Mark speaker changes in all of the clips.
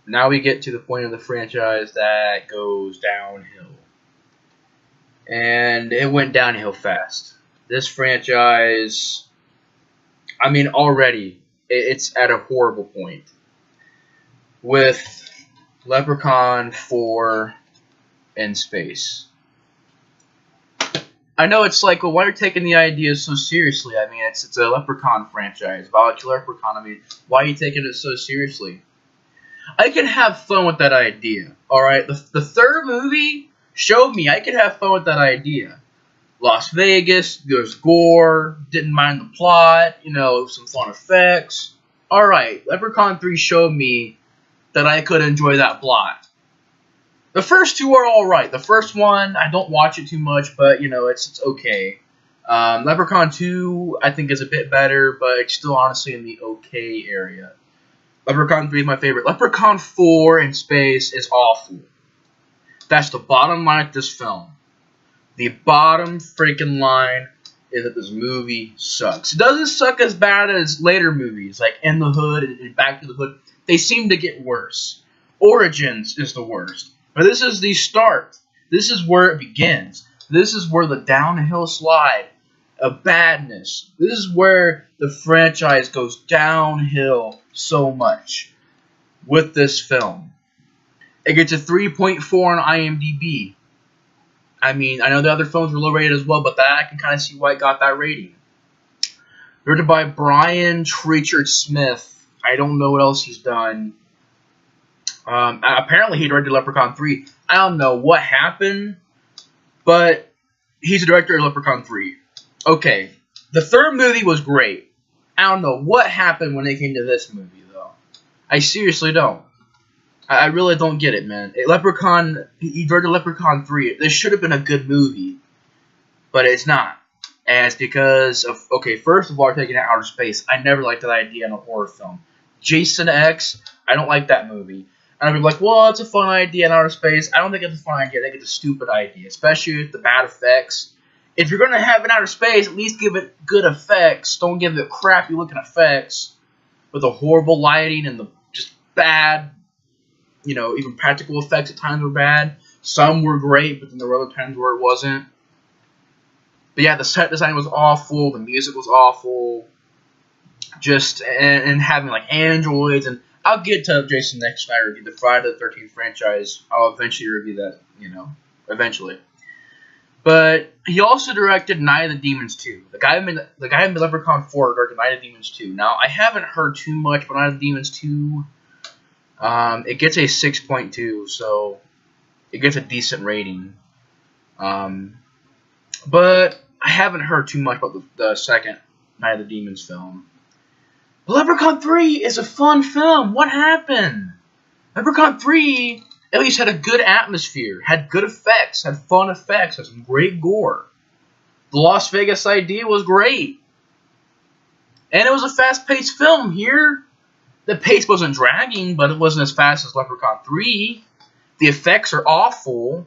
Speaker 1: Now we get to the point of the franchise that goes downhill. And it went downhill fast. This franchise, I mean, already, it's at a horrible point. With Leprechaun 4 in space. I know it's like, well, why are you taking the idea so seriously? I mean, it's a Leprechaun franchise. About your Leprechaun, I mean, why are you taking it so seriously? I can have fun with that idea, alright? The third movie showed me I could have fun with that idea. Las Vegas, there's gore, didn't mind the plot, you know, some fun effects. Alright, Leprechaun 3 showed me that I could enjoy that plot. The first two are alright. The first one, I don't watch it too much, but, you know, it's okay. Leprechaun 2, I think, is a bit better, but it's still honestly in the okay area. Leprechaun 3 is my favorite. Leprechaun 4 in space is awful. That's the bottom line of this film. The bottom freaking line is that this movie sucks. It doesn't suck as bad as later movies, like In the Hood and Back to the Hood. They seem to get worse. Origins is the worst. But this is the start. This is where it begins. This is where the downhill slide of badness. This is where the franchise goes downhill so much with this film. It gets a 3.4 on IMDb. I mean, I know the other films were low rated as well, but that I can kind of see why it got that rating. Directed by Brian Treachard Smith. I don't know what else he's done. Apparently he directed Leprechaun 3. I don't know what happened, but he's the director of Leprechaun 3. Okay, the third movie was great. I don't know what happened when it came to this movie, though. I seriously don't. I really don't get it, man. Leprechaun, he directed Leprechaun 3. This should have been a good movie, but it's not. And it's because of, okay, first of all, taking it outer space. I never liked that idea in a horror film. Jason X, I don't like that movie. And I'd be like, well, it's a fun idea in outer space. I don't think it's a fun idea. I think it's a stupid idea, especially with the bad effects. If you're going to have it in outer space, at least give it good effects. Don't give it crappy looking effects with the horrible lighting and the just bad, you know, even practical effects at times were bad. Some were great, but then there were other times where it wasn't. But yeah, the set design was awful. The music was awful. Just, and having like androids, and I'll get to Jason X when I review the Friday the 13th franchise. I'll eventually review that, you know, eventually. But he also directed Night of the Demons 2. The guy who made Leprechaun 4 directed Night of the Demons 2. Now, I haven't heard too much about Night of the Demons 2. It gets a 6.2, so it gets a decent rating. But I haven't heard too much about the second Night of the Demons film. But Leprechaun 3 is a fun film. What happened? Leprechaun 3 at least had a good atmosphere, had good effects, had fun effects, had some great gore. The Las Vegas idea was great. And it was a fast-paced film here. The pace wasn't dragging, but it wasn't as fast as Leprechaun 3. The effects are awful.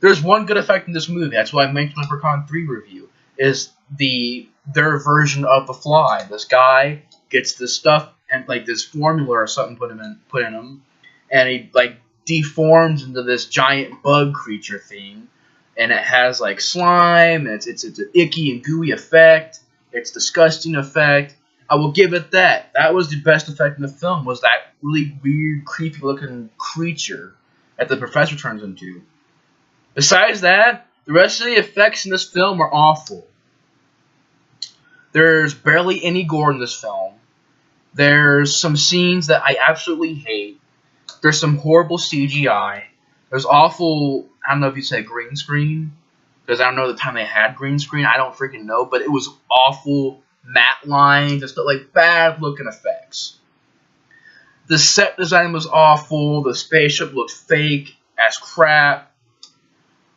Speaker 1: There's one good effect in this movie. That's why I mentioned Leprechaun 3 review. Is their version of the Fly. This guy gets this stuff and like this formula or something put in him, and he like deforms into this giant bug creature thing, and it has like slime. And it's an icky and gooey effect. It's disgusting effect. I will give it that. That was the best effect in the film. Was that really weird, creepy looking creature that the professor turns into. Besides that, the rest of the effects in this film are awful. There's barely any gore in this film. There's some scenes that I absolutely hate. There's some horrible CGI. There's awful, I don't know if you say green screen, because I don't know the time they had green screen. I don't freaking know, but it was awful matte lines and stuff, like bad looking effects. The set design was awful. The spaceship looked fake as crap.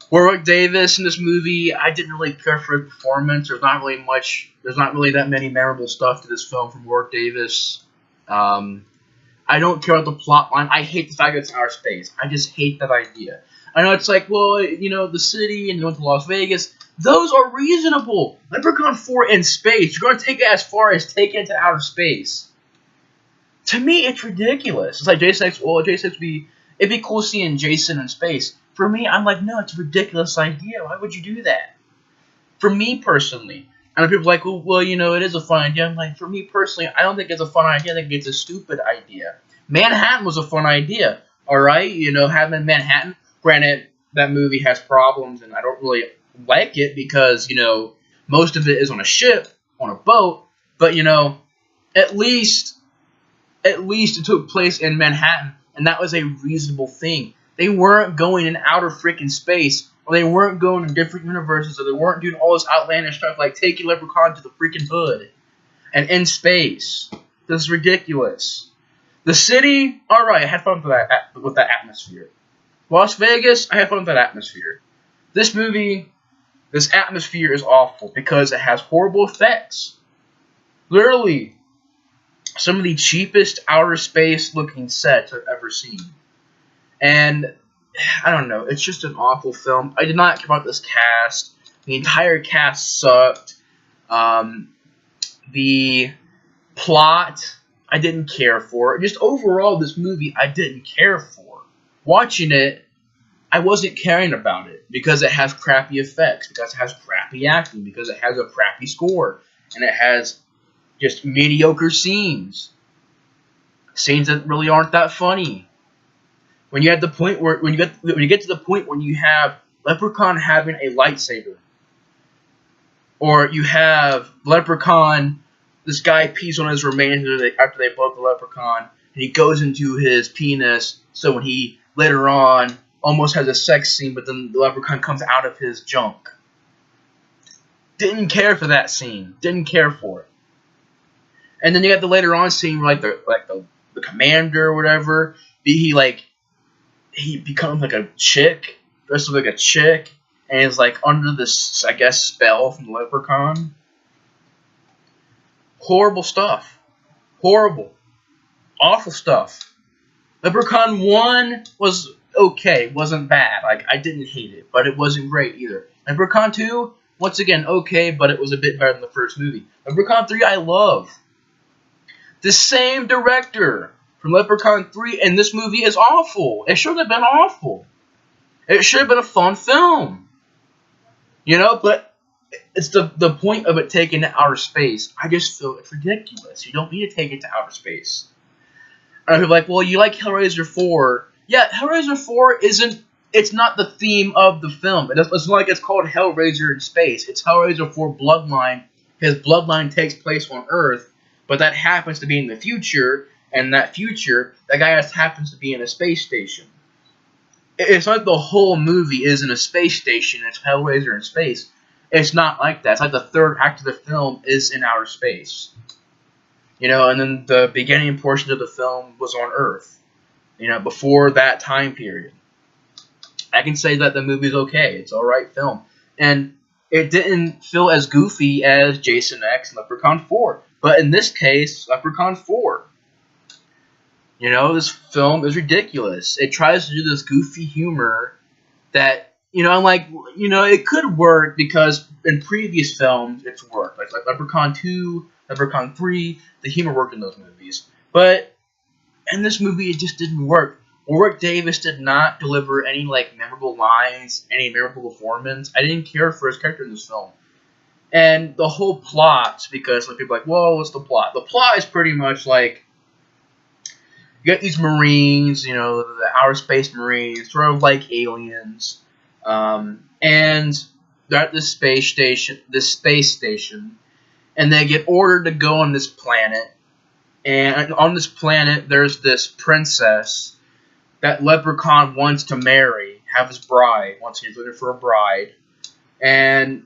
Speaker 1: Warwick Davis in this movie, I didn't really care for his performance. There's not really that many memorable stuff to this film from Warwick Davis. I don't care about the plot line. I hate the fact that it's in outer space. I just hate that idea. I know it's like, well, the city and you went to Las Vegas. Those are reasonable. Leprechaun 4 in space. You're going to take it as far as take it into outer space. To me, it's ridiculous. It's like Jason X. Well, Jason X it'd be cool seeing Jason in space. For me, I'm like, no, it's a ridiculous idea. Why would you do that? For me personally. And people are like, well, it is a fun idea. I'm like, for me personally, I don't think it's a fun idea. I think it's a stupid idea. Manhattan was a fun idea. All right? Having Manhattan. Granted, that movie has problems, and I don't really like it because, most of it is on a ship, on a boat. But, at least it took place in Manhattan, and that was a reasonable thing. They weren't going in outer freaking space, or they weren't going in different universes, or they weren't doing all this outlandish stuff like taking Leprechaun to the freaking hood and in space. This is ridiculous. The city, alright, I had fun with that atmosphere. Las Vegas, I had fun with that atmosphere. This movie, this atmosphere is awful because it has horrible effects. Literally, some of the cheapest outer space looking sets I've ever seen. And, I don't know, it's just an awful film. I did not care about this cast. The entire cast sucked. The plot, I didn't care for. Just overall, this movie, I didn't care for. Watching it, I wasn't caring about it because it has crappy effects, because it has crappy acting, because it has a crappy score, and it has just mediocre scenes. Scenes that really aren't that funny. When you get to the point when you have Leprechaun having a lightsaber, or you have Leprechaun, this guy pees on his remains after they blow up the Leprechaun, and he goes into his penis, so when he later on almost has a sex scene, but then the Leprechaun comes out of his junk. Didn't care for that scene. Didn't care for it. And then you got the later on scene where the commander or whatever, he becomes like a chick, dressed like a chick, and is like under this, I guess, spell from the Leprechaun. Horrible stuff. Horrible. Awful stuff. Leprechaun 1 was okay. Wasn't bad. I didn't hate it, but it wasn't great either. Leprechaun 2, once again, okay, but it was a bit better than the first movie. Leprechaun 3, I love. The same director from Leprechaun 3, and this movie is awful. It should have been awful. It should have been a fun film. But it's the point of it taken to outer space. I just feel it's ridiculous. You don't need to take it to outer space. And people are like, well, you like Hellraiser 4. Yeah, Hellraiser 4 it's not the theme of the film. It's not like it's called Hellraiser in space. It's Hellraiser 4 Bloodline. His Bloodline takes place on Earth, but that happens to be in the future, and that future, that guy happens to be in a space station. It's like the whole movie is in a space station. It's Hellraiser in space. It's not like that. It's like the third act of the film is in outer space. And then the beginning portion of the film was on Earth. Before that time period. I can say that the movie's okay. It's alright film. And it didn't feel as goofy as Jason X and Leprechaun 4. But in this case, Leprechaun 4. This film is ridiculous. It tries to do this goofy humor that, I'm like, it could work because in previous films it's worked. Like Leprechaun 2, Leprechaun 3, the humor worked in those movies. But in this movie, it just didn't work. Warwick Davis did not deliver any, memorable lines, any memorable performance. I didn't care for his character in this film. And the whole plot, because people are like, well, what's the plot? The plot is pretty much like, you got these Marines, the outer space Marines, sort of like aliens, and they're at this space station, and they get ordered to go on this planet, and on this planet, there's this princess that Leprechaun wants to marry, have his bride, once he's looking for a bride, and,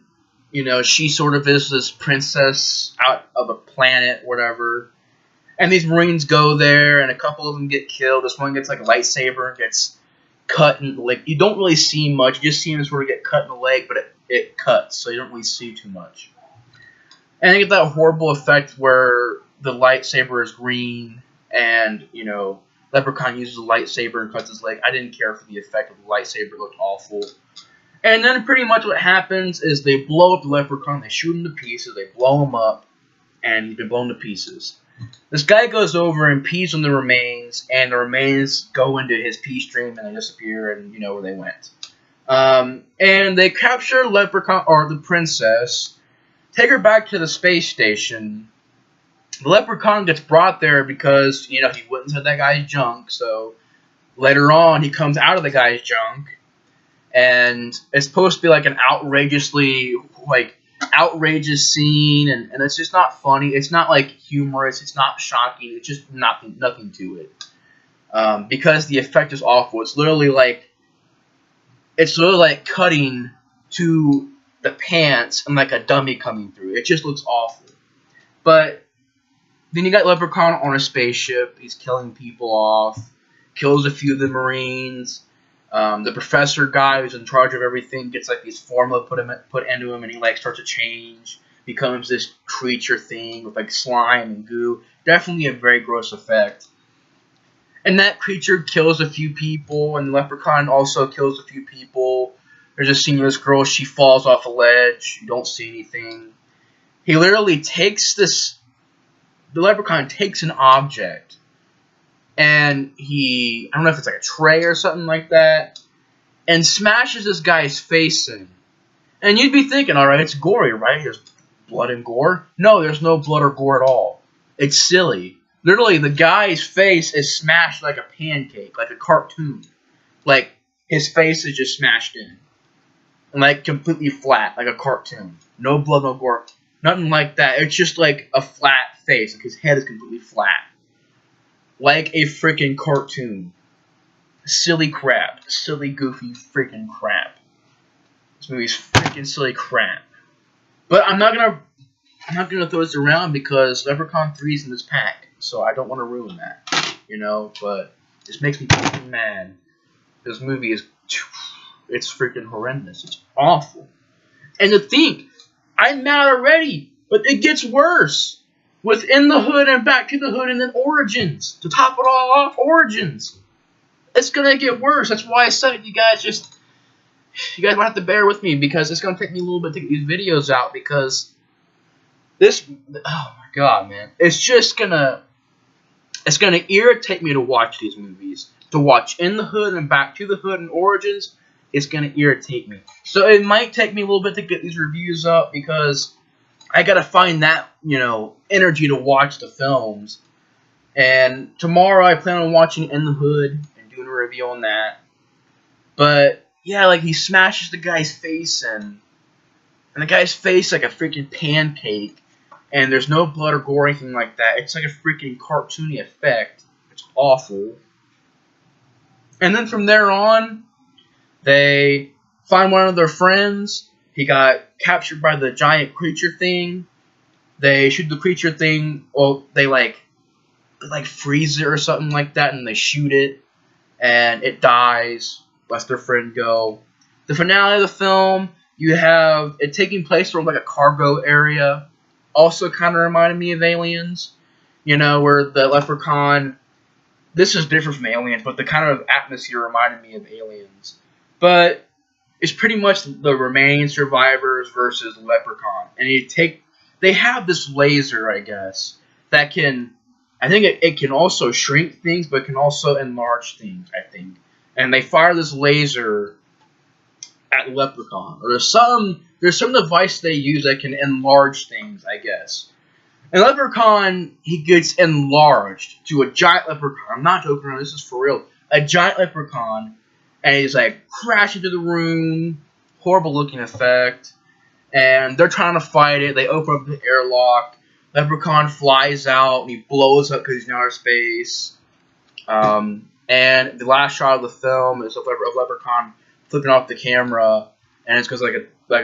Speaker 1: she sort of is this princess out of a planet, whatever. And these Marines go there, and a couple of them get killed. This one gets a lightsaber and gets cut in the leg. You don't really see much. You just see him sort of get cut in the leg, but it cuts, so you don't really see too much. And you get that horrible effect where the lightsaber is green, and, Leprechaun uses a lightsaber and cuts his leg. I didn't care for the effect of the lightsaber. It looked awful. And then pretty much what happens is they blow up the Leprechaun. They shoot him to pieces. They blow him up. And he's been blown to pieces. This guy goes over and pees on the remains. And the remains go into his pee stream. And they disappear. And you know where they went. And they capture Leprechaun, or the princess. Take her back to the space station. The Leprechaun gets brought there because, you know, he went inside that guy's junk. So later on, he comes out of the guy's junk. And it's supposed to be like an outrageous scene. And it's just not funny. It's not like humorous. It's not shocking. It's just nothing to it. Because the effect is awful. It's literally like cutting to the pants and like a dummy coming through. It just looks awful. But then you got Leprechaun on a spaceship. He's killing people off. Kills a few of the Marines. The professor guy who's in charge of everything gets like these formula put into him, and he like starts to change. Becomes this creature thing with like slime and goo. Definitely a very gross effect. And that creature kills a few people, and the Leprechaun also kills a few people. There's a scene where this girl, she falls off a ledge. You don't see anything. He literally takes this... The Leprechaun takes an object, and I don't know if it's like a tray or something like that, and smashes this guy's face in. And you'd be thinking, alright, it's gory, right? There's blood and gore. No, there's no blood or gore at all. It's silly. Literally, the guy's face is smashed like a pancake, like a cartoon. Like, his face is just smashed in. And like, completely flat, like a cartoon. No blood, no gore. Nothing like that. It's just like a flat face. Like, his head is completely flat. Like a freaking cartoon. Silly crap. Silly, goofy, freaking crap. This movie's freaking silly crap. But I'm not gonna throw this around because Leprechaun 3's in this pack. So I don't want to ruin that, you know, but this makes me freaking mad. This movie it's freaking horrendous. It's awful. And to think, I'm mad already, but it gets worse. With In the Hood and Back to the Hood and then Origins. To top it all off, Origins. It's gonna get worse. That's why I said you guys might have to bear with me because it's gonna take me a little bit to get these videos out because oh my god, man. It's gonna irritate me to watch these movies. To watch In the Hood and Back to the Hood and Origins, it's gonna irritate me. So it might take me a little bit to get these reviews up because I gotta find that, you know, energy to watch the films. And tomorrow I plan on watching In the Hood and doing a review on that. But yeah, like he smashes the guy's face in. And the guy's face like a freaking pancake. And there's no blood or gore or anything like that. It's like a freaking cartoony effect. It's awful. And then from there on, they find one of their friends. He got captured by the giant creature thing. They shoot the creature thing. Well, they like freeze it or something like that, and they shoot it, and it dies. Lets their friend go. The finale of the film, you have it taking place from like a cargo area. Also kind of reminded me of Aliens. You know, where the Leprechaun... This is different from Aliens, but the kind of atmosphere reminded me of Aliens. But it's pretty much the remaining survivors versus Leprechaun. And they have this laser, I guess, that can... I think it can also shrink things, but it can also enlarge things, I think. And they fire this laser at Leprechaun. Or there's some device they use that can enlarge things, I guess. And Leprechaun, he gets enlarged to a giant Leprechaun. I'm not joking around, this is for real. A giant Leprechaun. And he's like crashing into the room. Horrible looking effect. And they're trying to fight it. They open up the airlock. Leprechaun flies out and he blows up because he's in outer space. And the last shot of the film is of Leprechaun flipping off the camera, and it's because like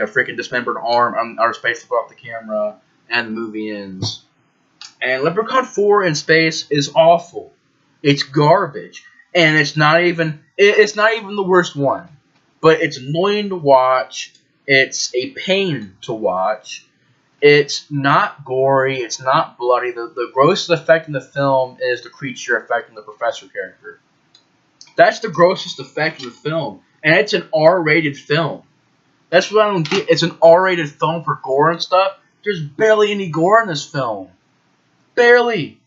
Speaker 1: a freaking dismembered arm on outer space flipping off the camera, and the movie ends. And Leprechaun 4 in space is awful. It's garbage, and it's not even the worst one, but it's annoying to watch. It's a pain to watch. It's not gory. It's not bloody. The grossest effect in the film is the creature affecting the professor character. That's the grossest effect in the film. And it's an R-rated film. That's what I don't get. It's an R-rated film for gore and stuff. There's barely any gore in this film. Barely.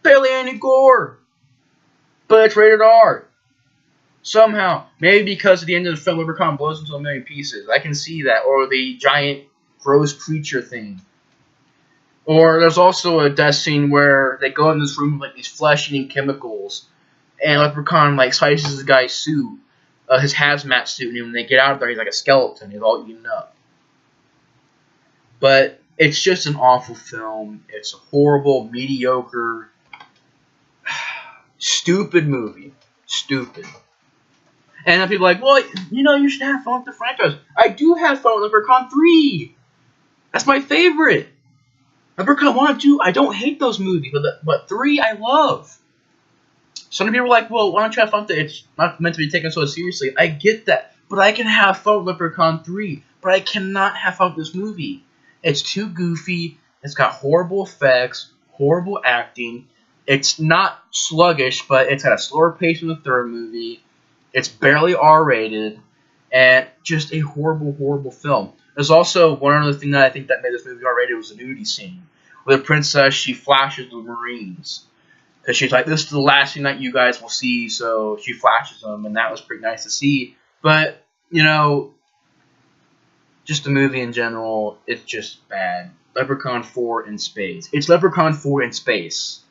Speaker 1: Barely any gore. But it's rated R. Somehow. Maybe because at the end of the film, Leprechaun blows into a million pieces. I can see that. Or the giant gross creature thing. Or there's also a death scene where they go in this room with like these flesh-eating chemicals. And Leprechaun like slices his guy's suit. His hazmat suit. And when they get out of there, he's like a skeleton. He's all eaten up. But it's just an awful film. It's a horrible, mediocre, stupid movie. Stupid. And then people are like, well, you know, you should have fun with the franchise. I do have fun with Leprechaun 3. That's my favorite. Leprechaun 1 and 2, I don't hate those movies. But 3, I love. Some people are like, well, why don't you have fun with it? It's not meant to be taken so seriously. I get that. But I can have fun with Leprechaun 3. But I cannot have fun with this movie. It's too goofy. It's got horrible effects, horrible acting. It's not sluggish, but it's got a slower pace than the third movie. It's barely R-rated, and just a horrible, horrible film. There's also one other thing that I think that made this movie R-rated was the nudity scene. Where the princess, she flashes the Marines. Because she's like, this is the last thing that you guys will see, so she flashes them, and that was pretty nice to see. But, you know, just the movie in general, it's just bad. Leprechaun 4 in space. It's Leprechaun 4 in space.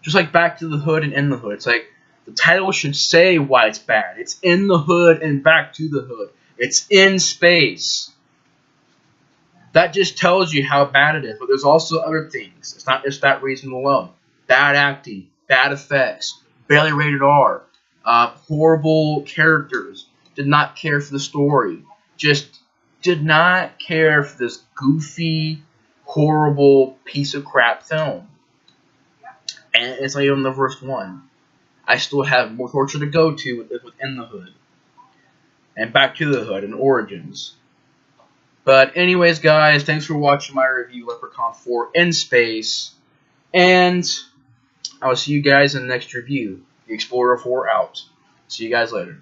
Speaker 1: Just like Back to the Hood and In the Hood. It's like, the title should say why it's bad. It's in the hood and back to the hood. It's in space. That just tells you how bad it is. But there's also other things. It's not just that reason alone. Bad acting, bad effects, barely rated R, horrible characters, did not care for the story, just did not care for this goofy, horrible piece of crap film. And it's not even the first one. I still have more torture to go to within the hood. And Back to the Hood and Origins. But anyways, guys, thanks for watching my review, Leprechaun 4 in Space. And I will see you guys in the next review. The Explorer 4 out. See you guys later.